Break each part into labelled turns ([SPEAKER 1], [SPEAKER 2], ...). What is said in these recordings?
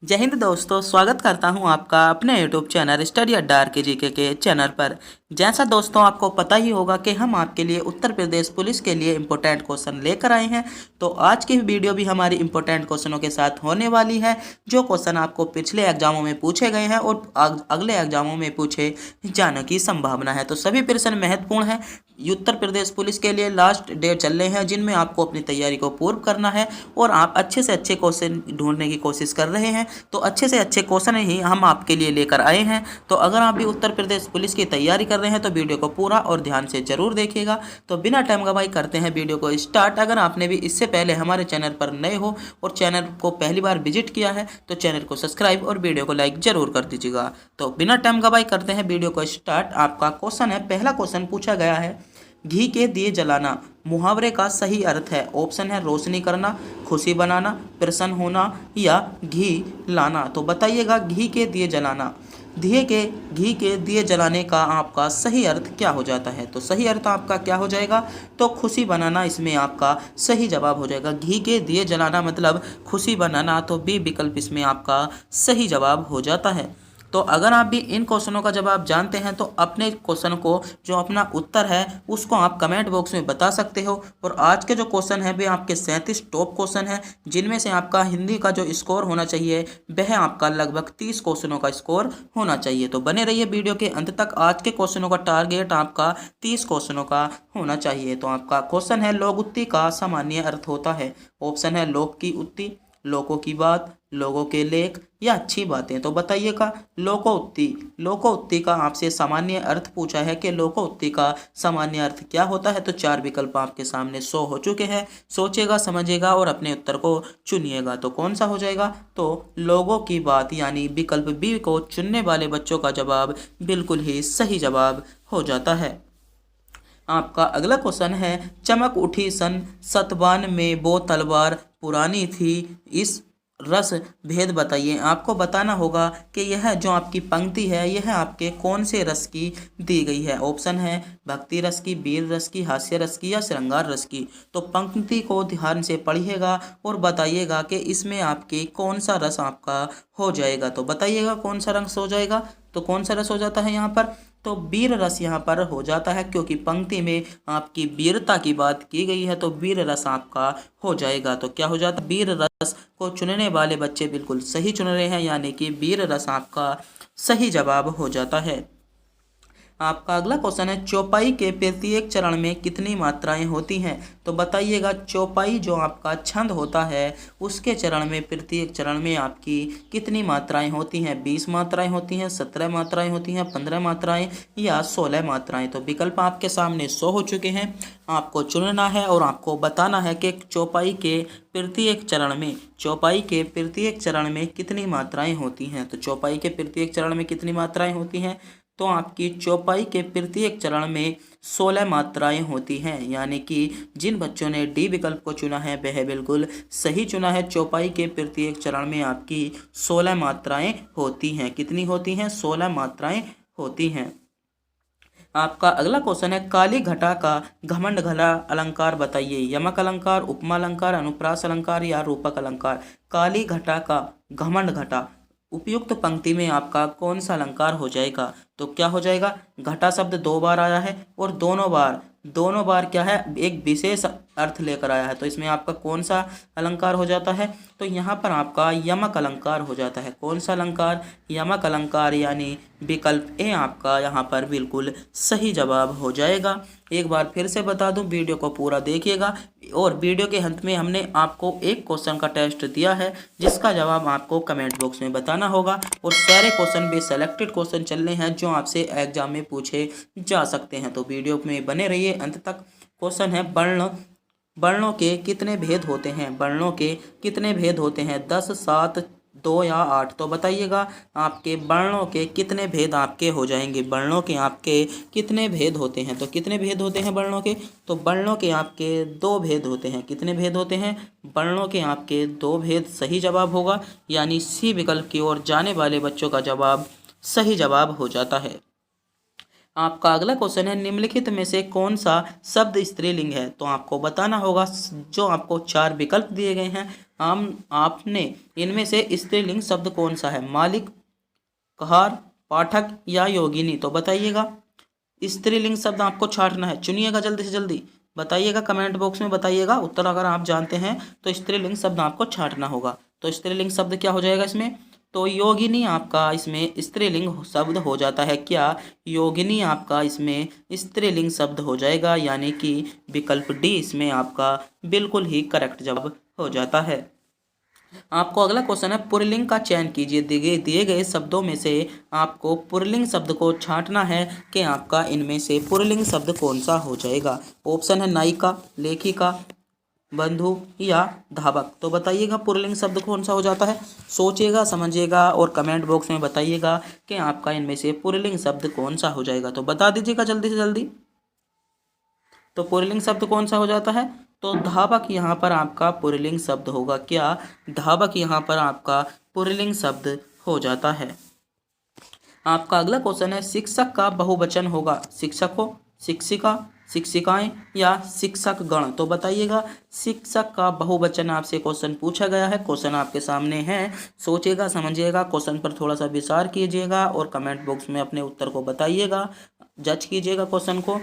[SPEAKER 1] जय हिंद दोस्तों, स्वागत करता हूं आपका अपने यूट्यूब चैनल स्टडी अड्डा RKGK के चैनल पर। जैसा दोस्तों आपको पता ही होगा कि हम आपके लिए उत्तर प्रदेश पुलिस के लिए इम्पोर्टेंट क्वेश्चन लेकर आए हैं। तो आज की वीडियो भी हमारी इम्पोर्टेंट क्वेश्चनों के साथ होने वाली है, जो क्वेश्चन आपको पिछले एग्जामों में पूछे गए हैं और अगले एग्जामों में पूछे जाने की संभावना है। तो सभी प्रश्न महत्वपूर्ण है। उत्तर प्रदेश पुलिस के लिए लास्ट डेट चल रहे हैं, जिनमें आपको अपनी तैयारी को पूर्ण करना है और आप अच्छे से अच्छे क्वेश्चन ढूंढने की कोशिश कर रहे हैं। तो अच्छे से अच्छे क्वेश्चन ही हम आपके लिए लेकर आए हैं। तो अगर आप भी उत्तर प्रदेश पुलिस की तैयारी कर रहे हैं तो वीडियो को पूरा और ध्यान से जरूर देखिएगा। तो बिना टाइम गवाए करते हैं वीडियो को स्टार्ट। अगर आपने भी इससे पहले हमारे चैनल पर नए हो और चैनल को पहली बार विजिट किया है तो चैनल को सब्सक्राइब और वीडियो को लाइक जरूर कर दीजिएगा। तो बिना टाइम गवाए करते हैं वीडियो को स्टार्ट। आपका क्वेश्चन है, पहला क्वेश्चन पूछा गया है, घी के दिए जलाना मुहावरे का सही अर्थ है। ऑप्शन है रोशनी करना, खुशी बनाना, प्रसन्न होना या घी लाना। तो बताइएगा घी के दिए जलाना, घी के दिए जलाने का आपका सही अर्थ क्या हो जाता है। तो सही अर्थ आपका क्या हो जाएगा, तो खुशी बनाना इसमें आपका सही जवाब हो जाएगा। घी के दिए जलाना मतलब खुशी बनाना, तो बी विकल्प इसमें आपका सही जवाब हो जाता है। तो अगर आप भी इन क्वेश्चनों का जवाब जानते हैं तो अपने क्वेश्चन को, जो अपना उत्तर है उसको आप कमेंट बॉक्स में बता सकते हो। और आज के जो क्वेश्चन है वे आपके 37 टॉप क्वेश्चन हैं, जिनमें से आपका हिंदी का जो स्कोर होना चाहिए वह आपका लगभग 30 क्वेश्चनों का स्कोर होना चाहिए। तो बने रहिए वीडियो के अंत तक। आज के क्वेश्चनों का टारगेट आपका 30 क्वेश्चनों का होना चाहिए। तो आपका क्वेश्चन है, लोकोक्ति का सामान्य अर्थ होता है। ऑप्शन है लोक की उक्ति, लोगों की बात, लोगों के लेख या अच्छी बातें। तो बताइएगा लोकोक्ति का आपसे सामान्य अर्थ पूछा है कि लोकोक्ति का सामान्य अर्थ क्या होता है। तो 4 विकल्प आपके सामने शो हो चुके हैं। सोचेगा, समझेगा और अपने उत्तर को चुनिएगा। तो कौन सा हो जाएगा, तो लोगों की बात यानी विकल्प बी को चुनने वाले बच्चों का जवाब बिल्कुल ही सही जवाब हो जाता है। आपका अगला क्वेश्चन है, चमक उठी सन सतबान में वो तलवार पुरानी थी, इस रस भेद बताइए। आपको बताना होगा कि यह जो आपकी पंक्ति है यह आपके कौन से रस की दी गई है। ऑप्शन है भक्ति रस की, वीर रस की, हास्य रस की या श्रृंगार रस की। तो पंक्ति को ध्यान से पढ़िएगा और बताइएगा कि इसमें आपके कौन सा रस आपका हो जाएगा। तो बताइएगा कौन सा रस हो जाएगा, तो कौन सा रस हो जाता है यहाँ पर, तो वीर रस यहाँ पर हो जाता है, क्योंकि पंक्ति में आपकी वीरता की बात की गई है। तो वीर रस आपका हो जाएगा। तो क्या हो जाता है, वीर रस को चुनने वाले बच्चे बिल्कुल सही चुन रहे हैं, यानी कि वीर रस आपका सही जवाब हो जाता है। आपका अगला क्वेश्चन है, चौपाई के प्रत्येक चरण में कितनी मात्राएं होती हैं। तो बताइएगा चौपाई जो आपका छंद होता है उसके चरण में, प्रत्येक चरण में आपकी कितनी मात्राएं होती हैं। 20 मात्राएं होती हैं, 17 मात्राएं होती हैं, 15 मात्राएं या 16 मात्राएं। तो विकल्प आपके सामने शो हो चुके हैं। आपको चुनना है और आपको बताना है कि चौपाई के प्रत्येक चरण में कितनी मात्राएं होती हैं। तो चौपाई के प्रत्येक चरण में कितनी मात्राएं होती हैं, तो आपकी चौपाई के प्रत्येक चरण में 16 मात्राएं होती हैं, यानी कि जिन बच्चों ने डी विकल्प को चुना है वह बिल्कुल सही चुना है। चौपाई के प्रत्येक चरण में आपकी 16 मात्राएं होती हैं। कितनी होती हैं, 16 मात्राएं होती हैं। आपका अगला क्वेश्चन है, काली घटा का घमंड घला अलंकार बताइए। यमक अलंकार, उपमा अलंकार, अनुप्रास अलंकार या रूपक अलंकार। काली घटा का घमंड घटा, उपयुक्त पंक्ति में आपका कौन सा अलंकार हो जाएगा। तो क्या हो जाएगा, घटा शब्द 2 बार आया है और दोनों बार क्या है, एक विशेष अर्थ लेकर आया है। तो इसमें आपका कौन सा अलंकार हो जाता है, तो यहाँ पर आपका यमक अलंकार हो जाता है। कौन सा अलंकार, यमक अलंकार, यानी विकल्प ए आपका यहाँ पर बिल्कुल सही जवाब हो जाएगा। एक बार फिर से बता दूं, वीडियो को पूरा देखिएगा और वीडियो के अंत में हमने आपको एक क्वेश्चन का टेस्ट दिया है जिसका जवाब आपको कमेंट बॉक्स में बताना होगा। और सारे क्वेश्चन भी सेलेक्टेड क्वेश्चन चल रहे हैं जो आपसे एग्जाम में पूछे जा सकते हैं। तो वीडियो में बने रहिए अंत तक। क्वेश्चन है, वर्णों के कितने भेद होते हैं। वर्णों के कितने भेद होते हैं, 10, 7, 2 या 8। तो बताइएगा आपके वर्णों के कितने भेद आपके हो जाएंगे। वर्णों के आपके कितने भेद होते हैं, तो कितने भेद होते हैं वर्णों के, तो वर्णों के आपके 2 भेद होते हैं। कितने भेद होते हैं, वर्णों के आपके 2 भेद सही जवाब होगा, यानी सी विकल्प की ओर जाने वाले बच्चों का जवाब सही जवाब हो जाता है। आपका अगला क्वेश्चन है, निम्नलिखित में से कौन सा शब्द स्त्रीलिंग है। तो आपको बताना होगा, जो आपको 4 विकल्प दिए गए हैं आपने इनमें से स्त्रीलिंग शब्द कौन सा है? मालिक, कहार, पाठक या योगिनी? तो बताइएगा। स्त्रीलिंग शब्द आपको छांटना है, चुनिएगा जल्दी से जल्दी, बताइएगा कमेंट बॉक्स में, बताइएगा उत्तर अगर आप जानते हैं तो स्त्रीलिंग शब्द आपको छांटना होगा। तो स्त्रीलिंग शब्द क्या हो जाएगा इसमें? तो योगिनी आपका इसमें स्त्रीलिंग शब्द हो जाता है। क्या? योगिनी आपका इसमें स्त्रीलिंग शब्द हो जाएगा, यानी कि विकल्प डी इसमें आपका बिल्कुल ही करेक्ट जवाब हो जाता है। आपको अगला क्वेश्चन है, पुल्लिंग का चयन कीजिए। दिए गए शब्दों में से आपको पुल्लिंग शब्द को छांटना है कि आपका इनमें से पुल्लिंग शब्द कौन सा हो जाएगा। ऑप्शन है नायिका, लेखिका, बंधु या धावक। तो बताइएगा पुल्लिंग शब्द कौन सा हो जाता है। सोचिएगा, समझिएगा और कमेंट बॉक्स में बताइएगा कि आपका इनमें से पुल्लिंग शब्द कौन सा हो जाएगा। तो बता दीजिएगा जल्दी से जल्दी। तो पुल्लिंग शब्द कौन सा हो जाता है? तो धावक यहाँ पर आपका पुल्लिंग शब्द होगा। क्या? धावक यहाँ पर आपका पुल्लिंग शब्द हो जाता है। आपका अगला क्वेश्चन है, शिक्षक का बहुवचन होगा शिक्षकों, शिक्षिका, शिक्षिकाएं या शिक्षक गण। तो बताइएगा शिक्षक का बहुवचन आपसे क्वेश्चन पूछा गया है, क्वेश्चन आपके सामने है, सोचिएगा, समझिएगा, क्वेश्चन पर थोड़ा सा विचार कीजिएगा और कमेंट बॉक्स में अपने उत्तर को बताइएगा, जज कीजिएगा क्वेश्चन को।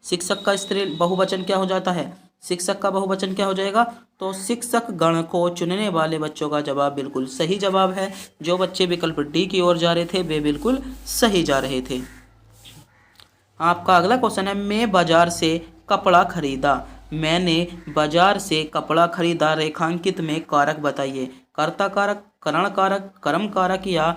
[SPEAKER 1] शिक्षक का स्त्री बहुवचन क्या हो जाता है? शिक्षक का बहुवचन क्या हो जाएगा? तो शिक्षक गण को चुनने वाले बच्चों का जवाब बिल्कुल सही जवाब है। जो बच्चे विकल्प डी की ओर जा रहे थे वे बिल्कुल सही जा रहे थे। आपका अगला क्वेश्चन है, मैं बाजार से कपड़ा खरीदा। मैंने बाजार से कपड़ा खरीदा, रेखांकित में कारक बताइए। कर्ता कारक, करण कारक, कर्म कारक या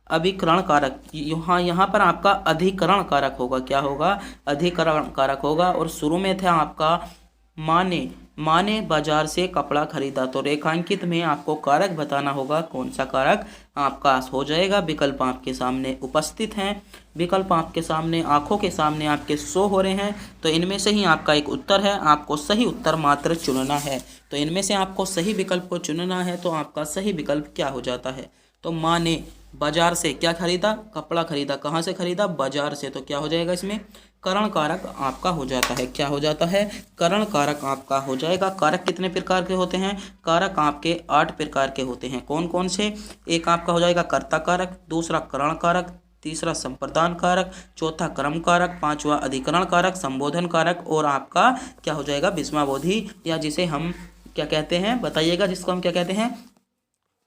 [SPEAKER 1] अभिकरण कारक। यहाँ पर आपका अधिकरण कारक होगा। क्या होगा? अधिकरण कारक होगा। और शुरू में था आपका माने बाजार से कपड़ा खरीदा, तो रेखांकित में आपको कारक बताना होगा। कौन सा कारक आपका हो जाएगा? विकल्प आपके सामने उपस्थित हैं, विकल्प आपके सामने आंखों के सामने आपके शो हो रहे हैं। तो इनमें से ही आपका एक उत्तर है, आपको सही उत्तर मात्र चुनना है। तो इनमें से आपको सही विकल्प को चुनना है। तो आपका सही विकल्प क्या हो जाता है? तो माँ ने बाजार से क्या खरीदा? कपड़ा खरीदा। कहाँ से खरीदा? बाजार से। तो क्या हो जाएगा इसमें? करण कारक आपका हो जाता है। क्या हो जाता है? करण कारक आपका हो जाएगा। कारक कितने प्रकार के होते हैं? कारक आपके 8 प्रकार के होते हैं। कौन कौन से? एक आपका हो जाएगा कर्ता कारक, दूसरा करण कारक, तीसरा संप्रदान कारक, चौथा कर्म कारक, पांचवा अधिकरण कारक, संबोधन कारक और आपका क्या हो जाएगा? विस्मयावधि, या जिसे हम क्या कहते हैं बताइएगा, जिसको हम क्या कहते हैं,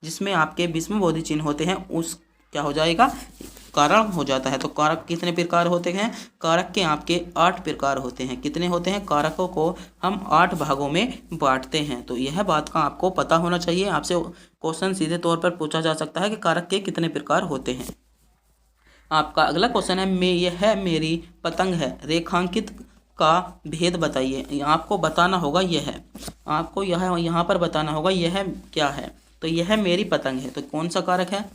[SPEAKER 1] जिसमें आपके विस्मयावधि चिन्ह होते हैं, उस क्या हो जाएगा? कारण हो जाता है। तो कारक कितने प्रकार होते हैं? कारक के आपके 8 प्रकार होते हैं। कितने होते हैं? कारकों को हम 8 भागों में बांटते हैं। तो यह बात का आपको पता होना चाहिए। आपसे क्वेश्चन सीधे तौर पर पूछा जा सकता है कि कारक के कितने प्रकार होते हैं। आपका अगला क्वेश्चन है, यह मेरी पतंग है, रेखांकित का भेद बताइए। आपको बताना होगा यह, आपको यहाँ पर बताना होगा यह क्या है। तो यह मेरी पतंग है, तो कौन सा कारक है?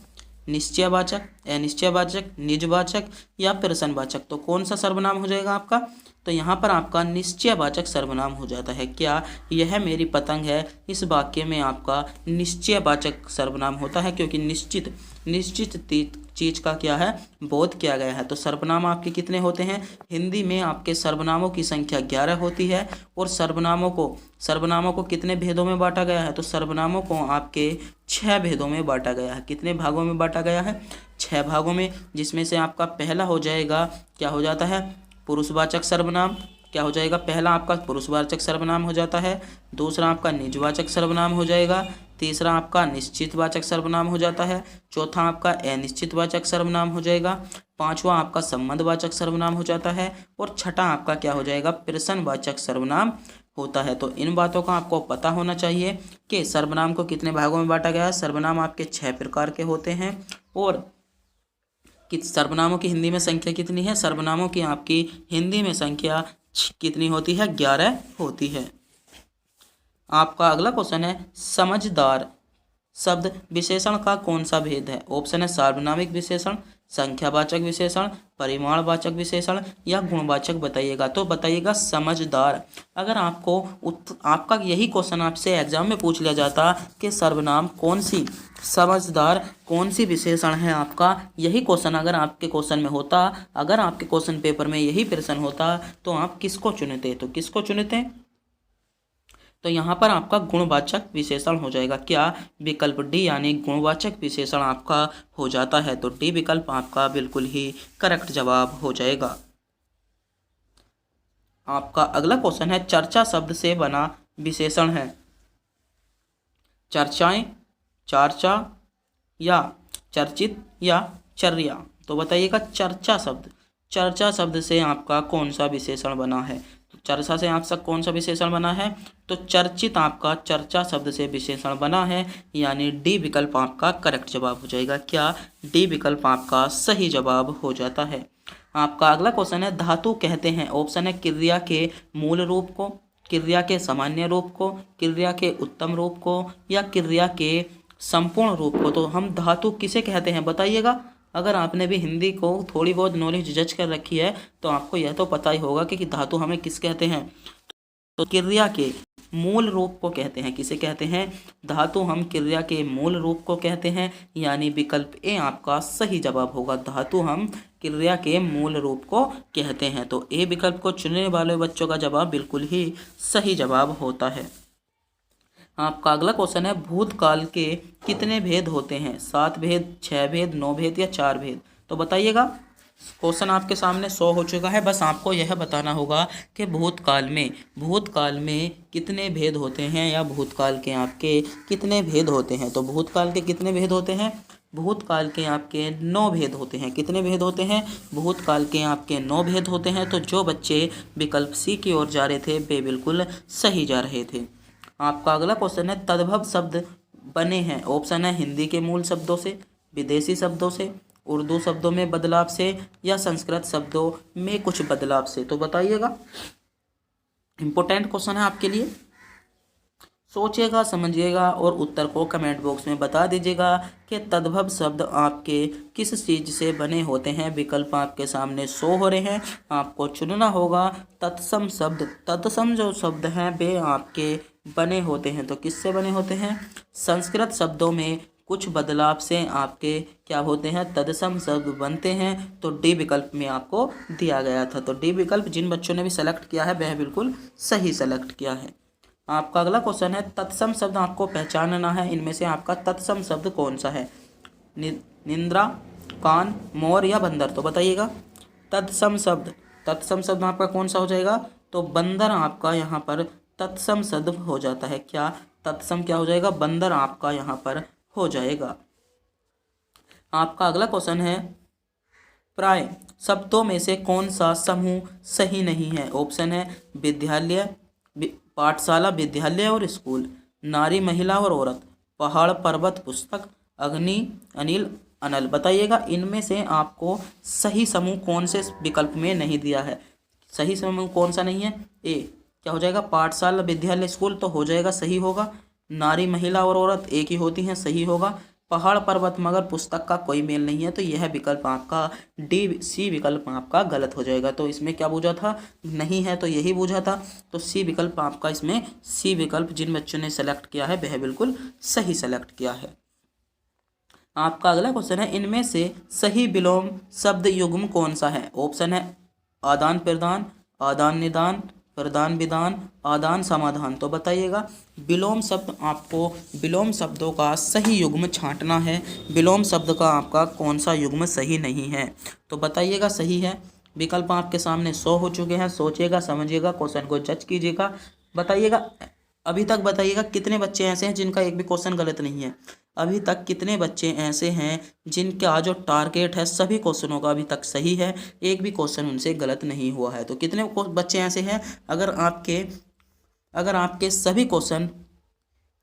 [SPEAKER 1] निश्चयवाचक, अनिश्चयवाचक, निजवाचक या प्रश्नवाचक। तो कौन सा सर्वनाम हो जाएगा आपका? तो यहाँ पर आपका निश्चयवाचक सर्वनाम हो जाता है। क्या? यह मेरी पतंग है, इस वाक्य में आपका निश्चयवाचक सर्वनाम होता है, क्योंकि निश्चित चीज का क्या है? बोध किया गया है। तो सर्वनाम आपके कितने होते हैं? हिंदी में आपके सर्वनामों की संख्या 11 होती है। और सर्वनामों को कितने भेदों में बांटा गया है? तो सर्वनामों को आपके 6 भेदों में बांटा गया है। कितने भागों में बांटा गया है? 6 भागों में, जिसमें से आपका पहला हो जाएगा, क्या हो जाता है? पुरुषवाचक सर्वनाम। क्या हो जाएगा? पहला आपका पुरुषवाचक सर्वनाम हो जाता है। दूसरा आपका निजवाचक सर्वनाम हो जाएगा। तीसरा आपका निश्चितवाचक सर्वनाम हो जाता है। चौथा आपका अनिश्चितवाचक सर्वनाम हो जाएगा। पांचवा आपका संबंधवाचक सर्वनाम हो जाता है। और छठा आपका क्या हो जाएगा? प्रश्नवाचक सर्वनाम होता है। तो इन बातों का आपको पता होना चाहिए कि सर्वनाम को कितने भागों में बांटा गया है। सर्वनाम आपके 6 प्रकार के होते हैं। और सर्वनामों की हिंदी में संख्या कितनी है? सर्वनामों की आपकी हिंदी में संख्या कितनी होती है? 11 होती है। आपका अगला क्वेश्चन है, समझदार शब्द विशेषण का कौन सा भेद है? ऑप्शन है सार्वनामिक विशेषण, संख्यावाचक विशेषण, परिमाणवाचक विशेषण या गुणवाचक बताइएगा। तो बताइएगा समझदार। अगर आपका यही क्वेश्चन आपसे एग्जाम में पूछ लिया जाता कि सर्वनाम समझदार कौन सी विशेषण है, आपका यही क्वेश्चन अगर आपके क्वेश्चन में होता, अगर आपके क्वेश्चन पेपर में यही प्रश्न होता, तो आप किसको चुनते? तो तो यहाँ पर आपका गुणवाचक विशेषण हो जाएगा क्या, विकल्प डी यानी गुणवाचक विशेषण आपका हो जाता है। तो डी विकल्प आपका बिल्कुल ही करेक्ट जवाब हो जाएगा। आपका अगला क्वेश्चन है चर्चा शब्द से बना विशेषण है। चर्चाएं, चार्चा या चर्चित या चर्या। तो बताइएगा चर्चा शब्द से आपका कौन सा विशेषण बना है। तो चर्चा से आपका कौन सा विशेषण बना है, तो चर्चित आपका चर्चा शब्द से विशेषण बना है, यानी डी विकल्प आपका करेक्ट जवाब हो जाएगा। क्या, डी विकल्प आपका सही जवाब हो जाता है। आपका अगला क्वेश्चन है धातु कहते हैं। ऑप्शन है क्रिया के मूल रूप को, क्रिया के सामान्य रूप को, क्रिया के उत्तम रूप को या क्रिया के संपूर्ण रूप को। तो हम धातु किसे कहते हैं बताइएगा। अगर आपने भी हिंदी को थोड़ी बहुत नॉलेज जज कर रखी है तो आपको यह तो पता ही होगा कि धातु हमें किस कहते हैं। तो क्रिया के मूल रूप को कहते हैं। किसे कहते हैं, धातु हम क्रिया के मूल रूप को कहते हैं, यानी विकल्प ए आपका सही जवाब होगा। धातु हम क्रिया के मूल रूप को कहते हैं। तो ए विकल्प को चुनने वाले बच्चों का जवाब बिल्कुल ही सही जवाब होता है। आपका अगला क्वेश्चन है भूतकाल के कितने भेद होते हैं। 7 भेद, 6 भेद, 9 भेद या 4 भेद। तो बताइएगा। क्वेश्चन आपके सामने 100 हो चुका है, बस आपको यह बताना होगा कि भूतकाल में कितने भेद होते हैं या भूतकाल के आपके कितने भेद होते हैं। तो भूतकाल के कितने भेद होते हैं, भूतकाल के आपके 9 भेद होते हैं। कितने भेद होते हैं, भूतकाल के आपके 9 भेद होते हैं। तो जो बच्चे विकल्प सी की ओर जा रहे थे वे बिल्कुल सही जा रहे थे। आपका अगला क्वेश्चन है तद्भव शब्द बने हैं। ऑप्शन है हिंदी के मूल शब्दों से, विदेशी शब्दों से, उर्दू शब्दों में बदलाव से या संस्कृत शब्दों में कुछ बदलाव से। तो बताइएगा। इंपॉर्टेंट क्वेश्चन है आपके लिए, सोचिएगा, समझिएगा और उत्तर को कमेंट बॉक्स में बता दीजिएगा कि तद्भव शब्द आपके किस चीज़ से बने होते हैं। विकल्प आपके सामने शो हो रहे हैं, आपको चुनना होगा। तत्सम शब्द, तत्सम जो शब्द हैं वे आपके बने होते हैं। तो किससे बने होते हैं, संस्कृत शब्दों में कुछ बदलाव से आपके क्या होते हैं, तत्सम शब्द बनते हैं। तो डी विकल्प में आपको दिया गया था। तो डी विकल्प जिन बच्चों ने भी सेलेक्ट किया है वह बिल्कुल सही सेलेक्ट किया है। आपका अगला क्वेश्चन है तत्सम शब्द आपको पहचानना है। इनमें से आपका तत्सम शब्द कौन सा है, निंद्रा, कान, मोर या बंदर। तो बताइएगा। तत्सम शब्द आपका कौन सा हो जाएगा, तो बंदर आपका यहाँ पर तत्सम शब्द हो जाता है। क्या, तत्सम क्या हो जाएगा, बंदर आपका यहाँ पर हो जाएगा। आपका अगला क्वेश्चन है प्राय शब्दों में से कौन सा समूह सही नहीं है। ऑप्शन है विद्यालय, पाठशाला, विद्यालय और स्कूल, नारी, महिला और औरत, पहाड़, पर्वत, पुस्तक, अग्नि, अनिल, अनल। बताइएगा इनमें से आपको सही समूह कौन से विकल्प में नहीं दिया है। सही समूह कौन सा नहीं है, ए क्या हो जाएगा, पाठशाला, विद्यालय, स्कूल तो हो जाएगा, सही होगा। नारी, महिला और औरत एक ही होती हैं, सही होगा। पहाड़, पर्वत, मगर पुस्तक का कोई मेल नहीं है, तो यह विकल्प आपका डी सी विकल्प आपका गलत हो जाएगा। तो इसमें क्या बूझा था, नहीं है तो यही बूझा था। तो सी विकल्प आपका, इसमें सी विकल्प जिन बच्चों ने सेलेक्ट किया है वह बिल्कुल सही सेलेक्ट किया है। आपका अगला क्वेश्चन है इनमें से सही विलोम शब्द युग्म कौन सा है। ऑप्शन है आदान प्रदान, आदान निदान, प्रदान विधान, आदान समाधान। तो बताइएगा विलोम शब्द, आपको विलोम शब्दों का सही युग्म छांटना है। विलोम शब्द का आपका कौन सा युग्म सही नहीं है। तो बताइएगा सही है। विकल्प आपके सामने 100 हो चुके हैं। सोचिएगा, समझिएगा, क्वेश्चन को जज कीजिएगा। बताइएगा अभी तक, बताइएगा कितने बच्चे ऐसे हैं जिनका एक भी क्वेश्चन गलत नहीं है। अभी तक कितने बच्चे ऐसे हैं जिनका जो टारगेट है सभी क्वेश्चनों का अभी तक सही है, एक भी क्वेश्चन उनसे गलत नहीं हुआ है। तो कितने बच्चे ऐसे हैं, अगर आपके सभी क्वेश्चन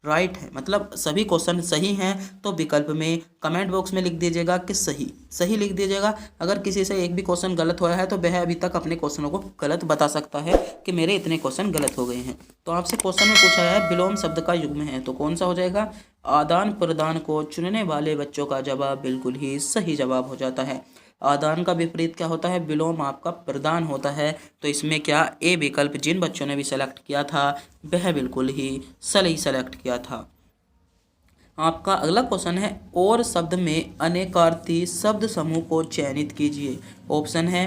[SPEAKER 1] राइट है, मतलब सभी क्वेश्चन सही हैं, तो विकल्प में कमेंट बॉक्स में लिख दीजिएगा कि सही लिख दीजिएगा। अगर किसी से एक भी क्वेश्चन गलत हुआ है तो वह अभी तक अपने क्वेश्चनों को गलत बता सकता है कि मेरे इतने क्वेश्चन गलत हो गए हैं। तो आपसे क्वेश्चन में पूछा है विलोम शब्द का युग्म है, तो कौन सा हो जाएगा, आदान प्रदान को चुनने वाले बच्चों का जवाब बिल्कुल ही सही जवाब हो जाता है। आदान का विपरीत क्या होता है, विलोम आपका प्रदान होता है। तो इसमें क्या, ए विकल्प जिन बच्चों ने भी सेलेक्ट किया था वह बिल्कुल ही सही सेलेक्ट किया था। आपका अगला क्वेश्चन है और शब्द में अनेकार्थी शब्द समूह को चयनित कीजिए। ऑप्शन है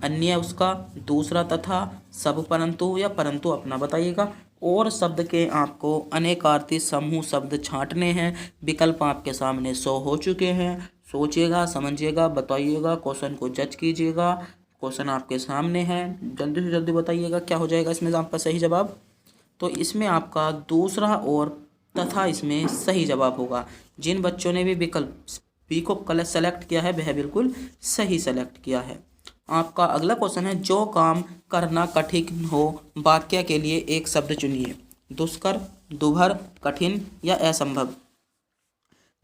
[SPEAKER 1] अन्य, उसका, दूसरा, तथा, सब, परंतु या परंतु अपना। बताइएगा और शब्द के आपको अनेकार्थी समूह शब्द छांटने हैं। विकल्प आपके सामने 100 हो चुके हैं। सोचिएगा, समझिएगा, बताइएगा, क्वेश्चन को जज कीजिएगा। क्वेश्चन आपके सामने है, जल्दी से जल्दी बताइएगा क्या हो जाएगा इसमें आपका सही जवाब। तो इसमें आपका दूसरा और तथा इसमें सही जवाब होगा। जिन बच्चों ने भी विकल्प बी को सेलेक्ट किया है वह बिल्कुल सही सेलेक्ट किया है। आपका अगला क्वेश्चन है, जो काम करना कठिन हो वाक्य के लिए एक शब्द चुनिए। दुष्कर, दुभर, कठिन या असंभव।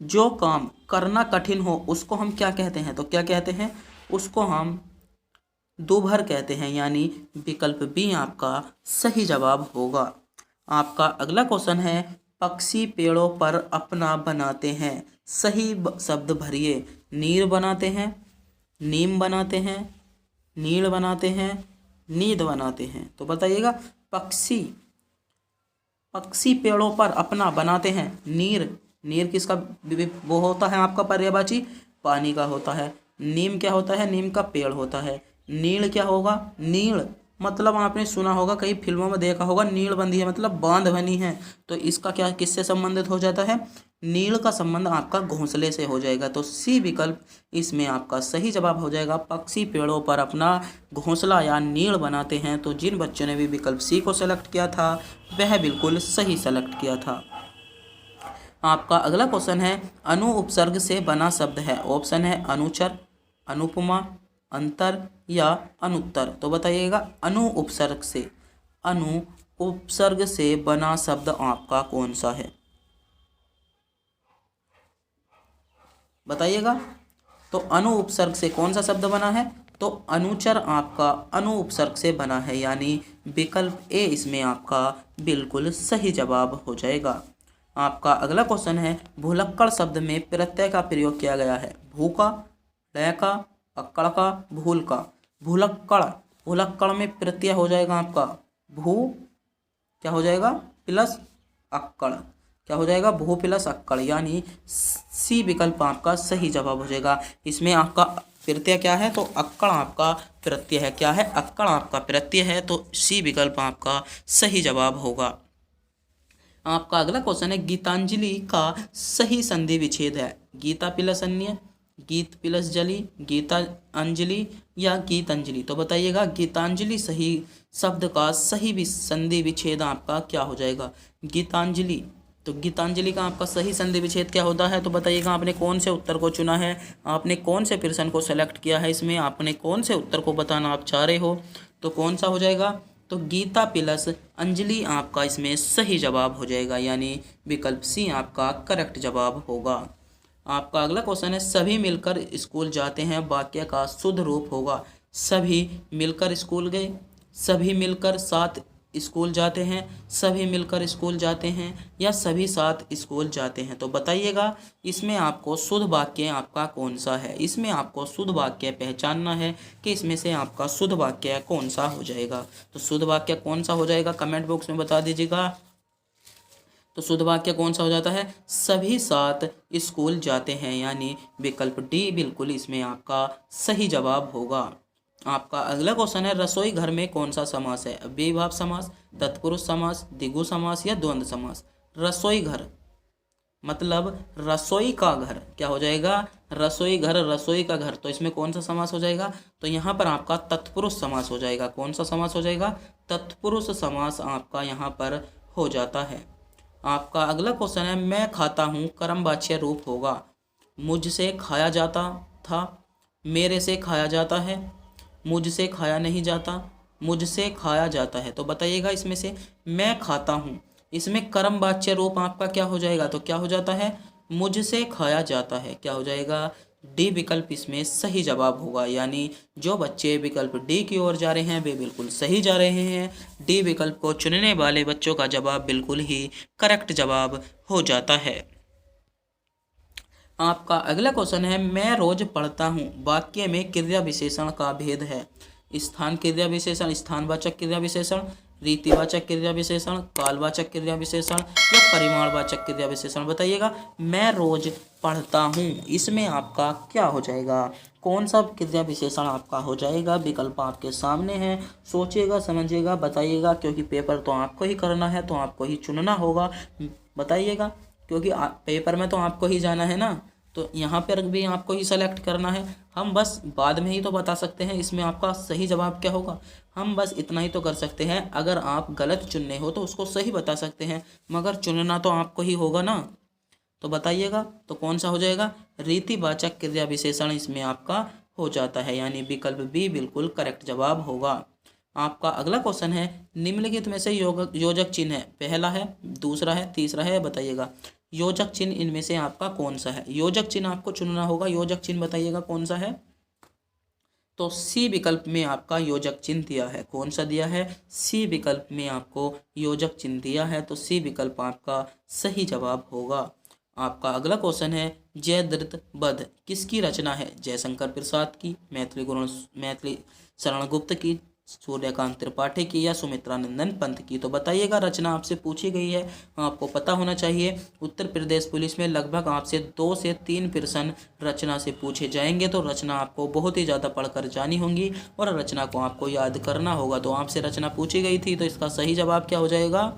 [SPEAKER 1] जो काम करना कठिन हो उसको हम क्या कहते हैं, तो क्या कहते हैं, उसको हम दुभर कहते हैं, यानी विकल्प बी आपका सही जवाब होगा। आपका अगला क्वेश्चन है, पक्षी पेड़ों पर अपना बनाते हैं। सही शब्द भरिए। नीर बनाते हैं, नीम बनाते हैं, नीड़ बनाते हैं, नींद बनाते हैं। तो बताइएगा, पक्षी पेड़ों पर अपना बनाते हैं। नीर किसका वो होता है आपका पर्यायवाची, पानी का होता है। नीम क्या होता है, नीम का पेड़ होता है। नीड़ क्या होगा, नीड़ मतलब आपने सुना होगा, कई फिल्मों में देखा होगा, नीड़ बंधी है मतलब बांध बनी है। तो इसका क्या किससे संबंधित हो जाता है, नीड़ का संबंध आपका घोंसले से हो जाएगा। तो सी विकल्प इसमें आपका सही जवाब हो जाएगा। पक्षी पेड़ों पर अपना घोंसला या नीड़ बनाते हैं। तो जिन बच्चों ने भी विकल्प सी को सेलेक्ट किया था वह बिल्कुल सही सेलेक्ट किया था। आपका अगला क्वेश्चन है, अनु उपसर्ग से बना शब्द है। ऑप्शन है अनुचर, अनुपमा, अंतर या अनुत्तर। तो बताइएगा, अनु उपसर्ग से बना शब्द आपका कौन सा है, बताइएगा। तो अनु उपसर्ग से कौन सा शब्द बना है, तो अनुचर आपका अनु उपसर्ग से बना है, यानी विकल्प ए इसमें आपका बिल्कुल सही जवाब हो जाएगा। आपका अगला क्वेश्चन है, भुलक्कड़ शब्द में प्रत्यय का प्रयोग किया गया है। भू का, लय का, अक्कड़ का, भूल का। भुलक्कड़ में प्रत्यय हो जाएगा आपका भू, क्या हो जाएगा, प्लस अक्कड़, क्या हो जाएगा, भू प्लस अक्कड़, यानी सी विकल्प आपका सही जवाब हो जाएगा। इसमें आपका प्रत्यय क्या है, तो अक्कड़ आपका प्रत्यय है। क्या है, अक्कड़ आपका प्रत्यय है। तो सी विकल्प आपका सही जवाब होगा। आपका अगला क्वेश्चन है, गीतांजलि का सही संधि विच्छेद है। गीता प्लस अन्य, गीत प्लस जली, गीता अंजलि या गीतांजलि। तो बताइएगा, गीतांजलि सही शब्द का सही संधि विच्छेद आपका क्या हो जाएगा, गीतांजलि। तो गीतांजलि का आपका सही संधि विच्छेद क्या होता है, तो बताइएगा आपने कौन से उत्तर को चुना है, आपने कौन से प्रश्न को सेलेक्ट किया है, इसमें आपने कौन से उत्तर को बताना आप चाह रहे हो। तो कौन सा हो जाएगा, तो गीता प्लस अंजलि आपका इसमें सही जवाब हो जाएगा, यानी विकल्प सी आपका करेक्ट जवाब होगा। आपका अगला क्वेश्चन है, सभी मिलकर स्कूल जाते हैं वाक्य का शुद्ध रूप होगा। सभी मिलकर स्कूल गए, सभी मिलकर साथ स्कूल जाते हैं, सभी मिलकर स्कूल जाते हैं या सभी साथ स्कूल जाते हैं। तो बताइएगा, इसमें आपको शुद्ध वाक्य आपका कौन सा है। इसमें आपको शुद्ध वाक्य पहचानना है कि इसमें से आपका शुद्ध वाक्य कौन सा हो जाएगा। तो शुद्ध वाक्य कौन सा हो जाएगा, कमेंट बॉक्स में बता दीजिएगा। तो शुद्ध वाक्य कौन सा हो जाता है, सभी साथ स्कूल जाते हैं, यानी विकल्प डी बिल्कुल इसमें आपका सही जवाब होगा। आपका अगला क्वेश्चन है, रसोई घर में कौन सा समास है। अव्ययीभाव समास, तत्पुरुष समास, द्विगु समास या द्वंद्व समास। रसोई घर मतलब रसोई का घर, क्या हो जाएगा, रसोई घर, रसोई का घर। तो इसमें कौन सा समास हो जाएगा, तो यहाँ पर आपका तत्पुरुष समास हो जाएगा। कौन सा समास हो जाएगा, तत्पुरुष समास आपका यहाँ पर हो जाता है। आपका अगला क्वेश्चन है, मैं खाता हूँ कर्मवाच्य रूप होगा। मुझसे खाया जाता था, मेरे से खाया जाता है, मुझसे खाया नहीं जाता, मुझसे खाया जाता है। तो बताइएगा, इसमें से मैं खाता हूँ, इसमें कर्मवाच्य रूप आपका क्या हो जाएगा, तो क्या हो जाता है, मुझसे खाया जाता है। क्या हो जाएगा, डी विकल्प इसमें सही जवाब होगा। यानी जो बच्चे विकल्प डी की ओर जा रहे हैं वे बिल्कुल सही जा रहे हैं। डी विकल्प को चुनने वाले बच्चों का जवाब बिल्कुल ही करेक्ट जवाब हो जाता है। आपका अगला क्वेश्चन है, मैं रोज पढ़ता हूँ वाक्य में क्रिया विशेषण का भेद है। स्थान क्रिया विशेषण, स्थानवाचक क्रिया विशेषण रीतिवाचक क्रिया विशेषण, कालवाचक क्रिया विशेषण या परिमाणवाचक क्रिया विशेषण बताइएगा। मैं रोज पढ़ता हूँ, इसमें आपका क्या हो जाएगा, कौन सा क्रिया विशेषण आपका हो जाएगा। विकल्प आपके सामने है, सोचिएगा समझिएगा बताइएगा, क्योंकि पेपर तो आपको ही करना है तो आपको ही चुनना होगा। बताइएगा, क्योंकि पेपर में तो आपको ही जाना है ना, तो यहाँ पर भी आपको ही सेलेक्ट करना है। हम बस बाद में ही तो बता सकते हैं इसमें आपका सही जवाब क्या होगा। हम बस इतना ही तो कर सकते हैं, अगर आप गलत चुनने हो तो उसको सही बता सकते हैं, मगर चुनना तो आपको ही होगा ना। तो बताइएगा, तो कौन सा हो जाएगा, रीतिवाचक क्रिया विशेषण इसमें आपका हो जाता है, यानी विकल्प बी बिल्कुल करेक्ट जवाब होगा। आपका अगला क्वेश्चन है, निम्नलिखित में से योजक चिन्ह है, पहला है, दूसरा है, तीसरा है, बताइएगा योजक चिन्ह इनमें से आपका कौन सा है। योजक चिन्ह आपको चुनना होगा, योजक चिन्ह बताइएगा कौन सा है। तो सी विकल्प में आपका योजक चिन्ह दिया है, कौन सा दिया है, सी विकल्प में आपको योजक चिन्ह दिया है, तो सी विकल्प आपका सही जवाब होगा। आपका अगला क्वेश्चन है, जयद्रथ वध किसकी रचना है, जयशंकर प्रसाद की, मैथिली शरण गुप्त की, सूर्यकांत त्रिपाठी की या सुमित्रानंदन पंत की। तो बताइएगा, रचना आपसे पूछी गई है, आपको पता होना चाहिए। उत्तर प्रदेश पुलिस में लगभग आपसे 2 से 3 प्रश्न रचना से पूछे जाएंगे, तो रचना आपको बहुत ही ज़्यादा पढ़कर जानी होंगी और रचना को आपको याद करना होगा। तो आपसे रचना पूछी गई थी, तो इसका सही जवाब क्या हो जाएगा,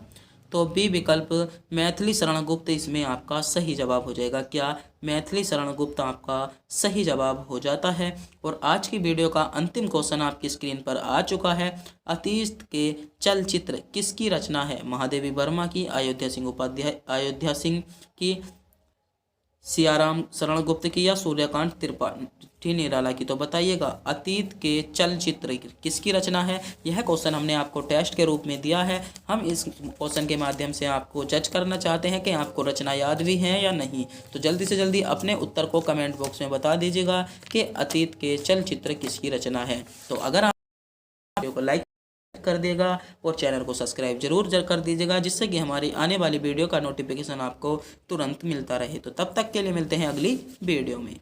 [SPEAKER 1] तो बी विकल्प मैथिली शरण गुप्त इसमें आपका सही जवाब हो जाएगा। क्या मैथिली शरण गुप्त आपका सही जवाब हो जाता है। और आज की वीडियो का अंतिम क्वेश्चन आपकी स्क्रीन पर आ चुका है, अतीत के चलचित्र किसकी रचना है, महादेवी वर्मा की, अयोध्या सिंह की, सियाराम शरण गुप्त की या सूर्यकांत त्रिपाठी निराला की। तो बताइएगा, अतीत के चलचित्र किसकी रचना है। यह क्वेश्चन हमने आपको टेस्ट के रूप में दिया है। हम इस क्वेश्चन के माध्यम से आपको जज करना चाहते हैं कि आपको रचना याद भी है या नहीं। तो जल्दी से जल्दी अपने उत्तर को कमेंट बॉक्स में बता दीजिएगा कि अतीत के चलचित्र किसकी रचना है। तो अगर आप वीडियो को लाइक कर देगा और चैनल को सब्सक्राइब जरूर कर दीजिएगा, जिससे कि हमारी आने वाली वीडियो का नोटिफिकेशन आपको तुरंत मिलता रहे। तो तब तक के लिए मिलते हैं अगली वीडियो में।